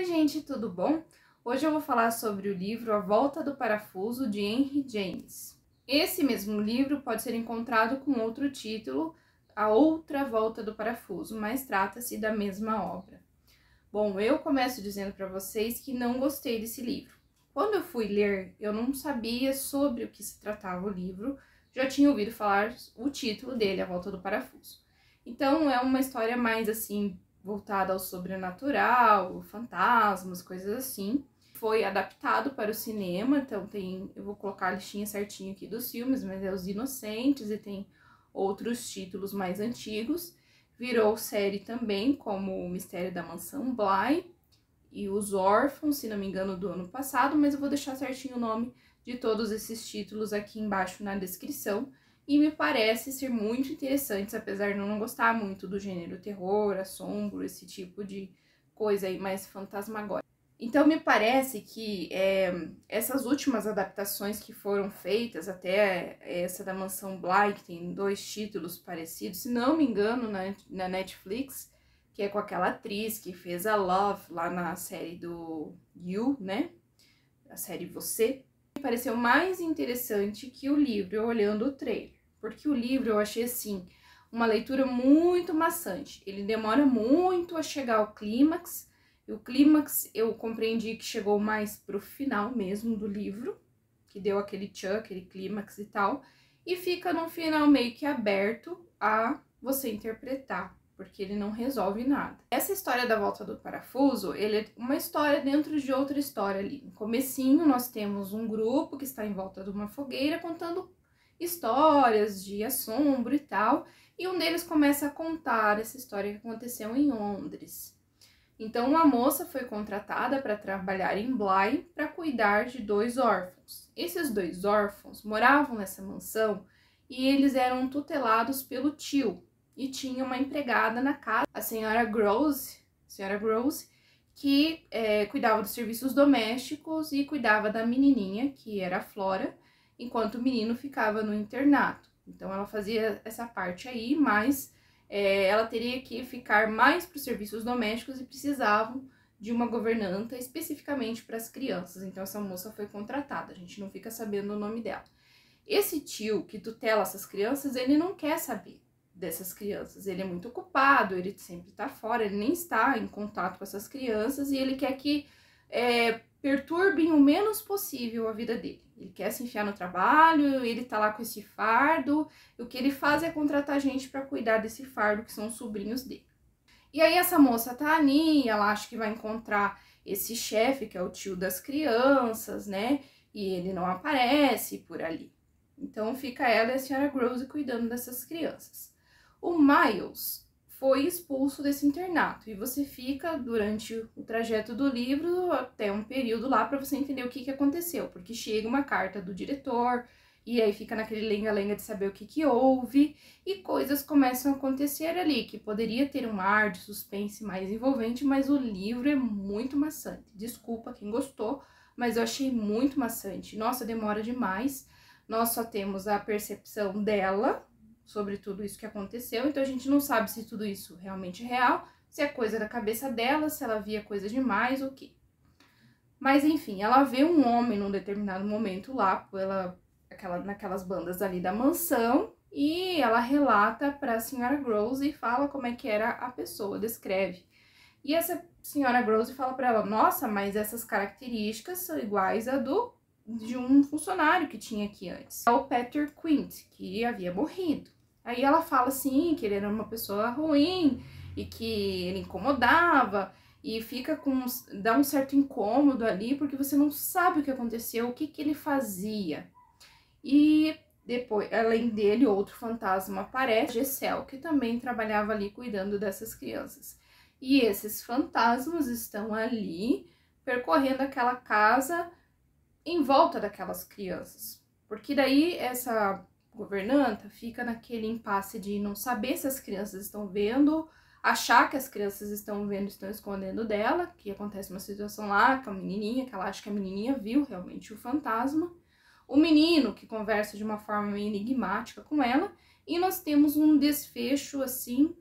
Oi gente, tudo bom? Hoje eu vou falar sobre o livro A Volta do Parafuso, de Henry James. Esse mesmo livro pode ser encontrado com outro título, A Outra Volta do Parafuso, mas trata-se da mesma obra. Bom, eu começo dizendo para vocês que não gostei desse livro. Quando eu fui ler, eu não sabia sobre o que se tratava o livro, já tinha ouvido falar o título dele, A Volta do Parafuso. Então é uma história mais assim, voltada ao sobrenatural, fantasmas, coisas assim. Foi adaptado para o cinema, então eu vou colocar a listinha certinho aqui dos filmes, mas é Os Inocentes e tem outros títulos mais antigos. Virou série também, como O Mistério da Mansão Bly e Os Órfãos, se não me engano, do ano passado, mas eu vou deixar certinho o nome de todos esses títulos aqui embaixo na descrição. E me parece ser muito interessantes, apesar de eu não gostar muito do gênero terror, assombro, esse tipo de coisa aí mais fantasmagórica. Então me parece que essas últimas adaptações que foram feitas, até essa da Mansão Bly, que tem 2 títulos parecidos, se não me engano, na Netflix, que é com aquela atriz que fez a Love lá na série do You, né? A série Você. Me pareceu mais interessante que o livro, eu olhando o trailer. Porque o livro eu achei, assim, uma leitura muito maçante. Ele demora muito a chegar ao clímax. E o clímax eu compreendi que chegou mais pro final mesmo do livro, que deu aquele tchan, aquele clímax e tal. E fica num final meio que aberto a você interpretar, porque ele não resolve nada. Essa história da Volta do Parafuso, ele é uma história dentro de outra história ali. No comecinho nós temos um grupo que está em volta de uma fogueira contando histórias de assombro e tal, e um deles começa a contar essa história que aconteceu em Londres. Então uma moça foi contratada para trabalhar em Bly para cuidar de 2 órfãos. Esses 2 órfãos moravam nessa mansão e eles eram tutelados pelo tio, e tinha uma empregada na casa, a senhora Grosse, que cuidava dos serviços domésticos e cuidava da menininha, que era a Flora, enquanto o menino ficava no internato. Então ela fazia essa parte aí, mas ela teria que ficar mais para os serviços domésticos e precisavam de uma governanta especificamente para as crianças. Então essa moça foi contratada, a gente não fica sabendo o nome dela. Esse tio que tutela essas crianças, ele não quer saber dessas crianças, ele é muito ocupado, ele sempre tá fora, ele nem está em contato com essas crianças e ele quer que perturbem o menos possível a vida dele. Ele quer se enfiar no trabalho, ele tá lá com esse fardo, e o que ele faz é contratar gente para cuidar desse fardo, que são os sobrinhos dele. E aí essa moça tá ali, ela acha que vai encontrar esse chefe, que é o tio das crianças, né? E ele não aparece por ali. Então fica ela e a senhora Grosse cuidando dessas crianças. O Miles foi expulso desse internato e você fica durante o trajeto do livro até um período lá para você entender o que aconteceu, porque chega uma carta do diretor e aí fica naquele lenga-lenga de saber o que houve e coisas começam a acontecer ali, que poderia ter um ar de suspense mais envolvente, mas o livro é muito maçante. Desculpa quem gostou, mas eu achei muito maçante. Nossa, demora demais. Nós só temos a percepção dela sobre tudo isso que aconteceu, então a gente não sabe se tudo isso realmente é real, se é coisa da cabeça dela, se ela via coisa demais ou o quê. Mas enfim, ela vê um homem num determinado momento lá, naquelas bandas ali da mansão, e ela relata para a senhora Grosse e fala como é que era a pessoa, descreve. E essa senhora Grosse fala para ela, nossa, mas essas características são iguais a de um funcionário que tinha aqui antes. É o Peter Quint, que havia morrido. Aí ela fala assim, que ele era uma pessoa ruim e que ele incomodava e dá um certo incômodo ali porque você não sabe o que aconteceu, o que ele fazia. E depois, além dele, outro fantasma aparece, Gessel, que também trabalhava ali cuidando dessas crianças. E esses fantasmas estão ali percorrendo aquela casa em volta daquelas crianças. Porque daí essa governanta fica naquele impasse de não saber se as crianças estão vendo, achar que as crianças estão vendo, estão escondendo dela, que acontece uma situação lá com a menininha, que ela acha que a menininha viu realmente o fantasma, o menino que conversa de uma forma meio enigmática com ela, e nós temos um desfecho assim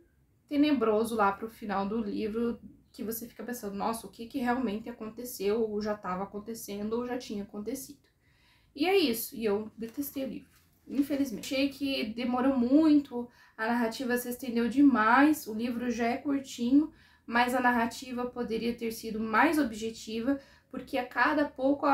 tenebroso lá pro final do livro, que você fica pensando, nossa, o que que realmente aconteceu, ou já estava acontecendo, ou já tinha acontecido. E é isso, e eu detestei o livro, infelizmente. Achei que demorou muito, a narrativa se estendeu demais, o livro já é curtinho, mas a narrativa poderia ter sido mais objetiva, porque a cada pouco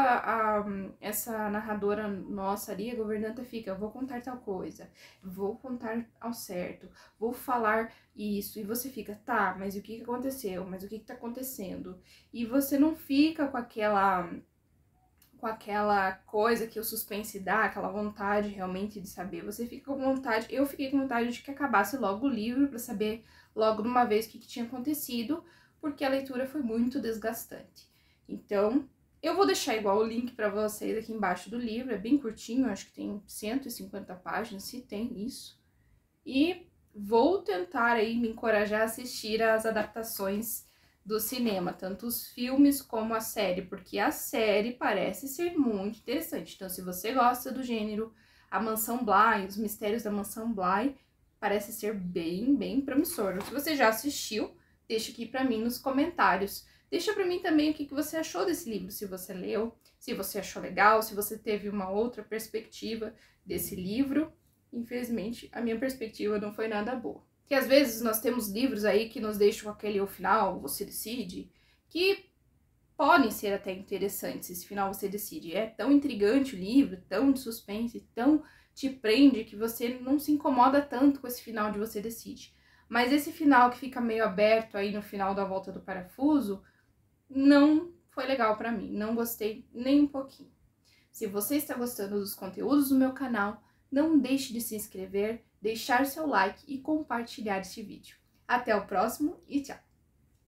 essa narradora nossa ali, a governanta, fica, eu vou contar tal coisa, vou contar ao certo, vou falar isso, e você fica, tá, mas o que aconteceu? Mas o que tá acontecendo? E você não fica com aquela coisa que o suspense dá, aquela vontade realmente de saber. Você fica com vontade, eu fiquei com vontade de que acabasse logo o livro para saber logo de uma vez o que tinha acontecido, porque a leitura foi muito desgastante. Então, eu vou deixar igual o link para vocês aqui embaixo do livro, é bem curtinho, acho que tem 150 páginas, se tem isso. E vou tentar aí me encorajar a assistir às adaptações do cinema, tanto os filmes como a série, porque a série parece ser muito interessante. Então, se você gosta do gênero A Mansão Bly, Os Mistérios da Mansão Bly, parece ser bem promissor. Se você já assistiu, deixa aqui pra mim nos comentários. Deixa pra mim também o que você achou desse livro, se você leu, se você achou legal, se você teve uma outra perspectiva desse livro. Infelizmente, a minha perspectiva não foi nada boa. Que às vezes nós temos livros aí que nos deixam aquele o final, você decide, que podem ser até interessantes, esse final você decide. É tão intrigante o livro, tão de suspense, tão te prende que você não se incomoda tanto com esse final de você decide. Mas esse final que fica meio aberto aí no final da Volta do Parafuso, não foi legal pra mim, não gostei nem um pouquinho. Se você está gostando dos conteúdos do meu canal, não deixe de se inscrever, deixar seu like e compartilhar este vídeo. Até o próximo e tchau!